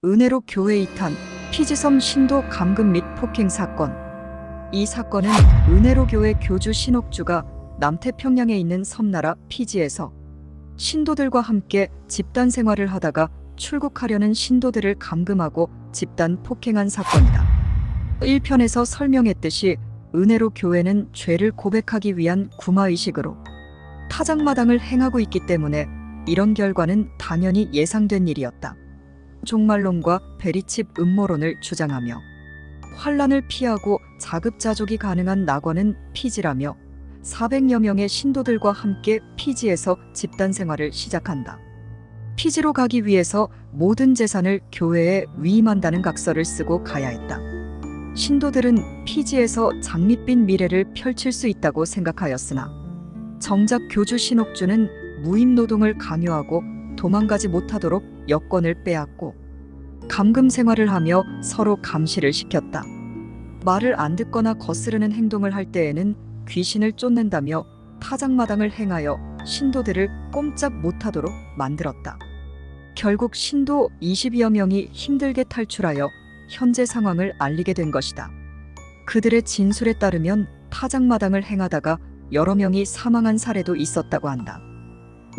은혜로 교회 이탄, 피지섬 신도 감금 및 폭행 사건. 이 사건은 은혜로 교회 교주 신옥주가 남태평양에 있는 섬나라 피지에서 신도들과 함께 집단 생활을 하다가 출국하려는 신도들을 감금하고 집단 폭행한 사건이다. 1편에서 설명했듯이 은혜로 교회는 죄를 고백하기 위한 구마의식으로 타작마당을 행하고 있기 때문에 이런 결과는 당연히 예상된 일이었다. 종말론과 베리칩 음모론을 주장하며 환란을 피하고 자급자족이 가능한 낙원은 피지라며 400여 명의 신도들과 함께 피지에서 집단 생활을 시작한다. 피지로 가기 위해서 모든 재산을 교회에 위임한다는 각서를 쓰고 가야 했다. 신도들은 피지에서 장밋빛 미래를 펼칠 수 있다고 생각하였으나 정작 교주 신옥주는 무임노동을 강요하고 도망가지 못하도록 여권을 빼앗고 감금 생활을 하며 서로 감시를 시켰다. 말을 안 듣거나 거스르는 행동을 할 때에는 귀신을 쫓는다며 타작마당을 행하여 신도들을 꼼짝 못하도록 만들었다. 결국 신도 20여 명이 힘들게 탈출하여 현재 상황을 알리게 된 것이다. 그들의 진술에 따르면 타작마당을 행하다가 여러 명이 사망한 사례도 있었다고 한다.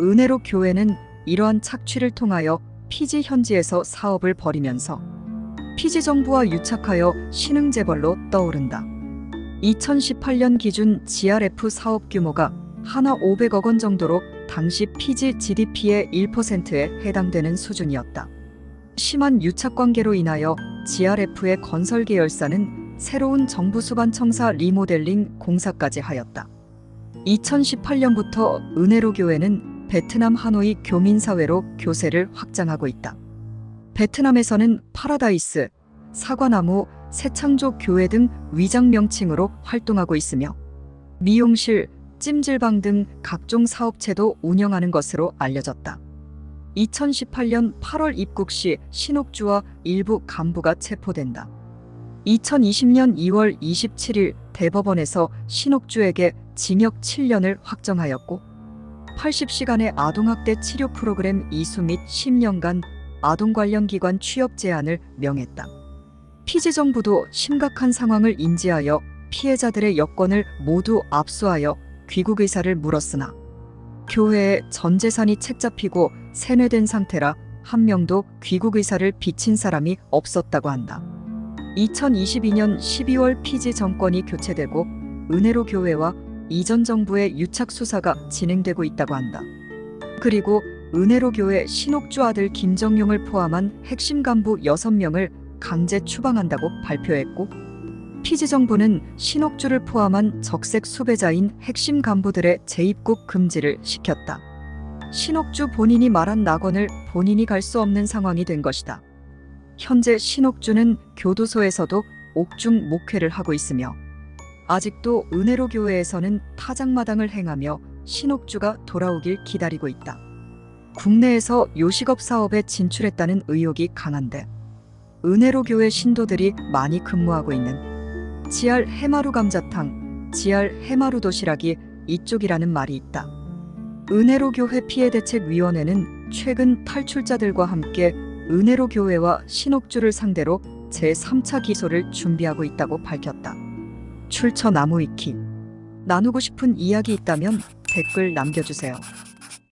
은혜로 교회는 이러한 착취를 통하여 피지 현지에서 사업을 벌이면서 피지 정부와 유착하여 신흥재벌로 떠오른다. 2018년 기준 GRF 사업 규모가 하나 500억 원 정도로 당시 피지 GDP의 1%에 해당되는 수준이었다. 심한 유착관계로 인하여 GRF의 건설 계열사는 새로운 정부 수반청사 리모델링 공사까지 하였다. 2018년부터 은혜로 교회는 베트남 하노이 교민사회로 교세를 확장하고 있다. 베트남에서는 파라다이스, 사과나무, 새창조 교회 등 위장 명칭으로 활동하고 있으며 미용실, 찜질방 등 각종 사업체도 운영하는 것으로 알려졌다. 2018년 8월 입국 시 신옥주와 일부 간부가 체포된다. 2020년 2월 27일 대법원에서 신옥주에게 징역 7년을 확정하였고 80시간의 아동학대 치료 프로그램 이수 및 10년간 아동 관련 기관 취업 제한을 명했다. 피지 정부도 심각한 상황을 인지하여 피해자들의 여권을 모두 압수하여 귀국 의사를 물었으나 교회에 전 재산이 책잡히고 세뇌된 상태라 한 명도 귀국 의사를 비친 사람이 없었다고 한다. 2022년 12월 피지 정권이 교체되고 은혜로 교회와 이전 정부의 유착 수사가 진행되고 있다고 한다. 그리고 은혜로 교회 신옥주 아들 김정용을 포함한 핵심 간부 6명을 강제 추방한다고 발표했고 피지 정부는 신옥주를 포함한 적색 수배자인 핵심 간부들의 재입국 금지를 시켰다. 신옥주 본인이 말한 낙원을 본인이 갈 수 없는 상황이 된 것이다. 현재 신옥주는 교도소에서도 옥중 목회를 하고 있으며 아직도 은혜로 교회에서는 타작마당을 행하며 신옥주가 돌아오길 기다리고 있다. 국내에서 요식업 사업에 진출했다는 의혹이 강한데 은혜로 교회 신도들이 많이 근무하고 있는 지알 해마루 감자탕, 지알 해마루 도시락이 이쪽이라는 말이 있다. 은혜로 교회 피해대책위원회는 최근 탈출자들과 함께 은혜로 교회와 신옥주를 상대로 제3차 기소를 준비하고 있다고 밝혔다. 출처 나무위키. 나누고 싶은 이야기 있다면 댓글 남겨주세요.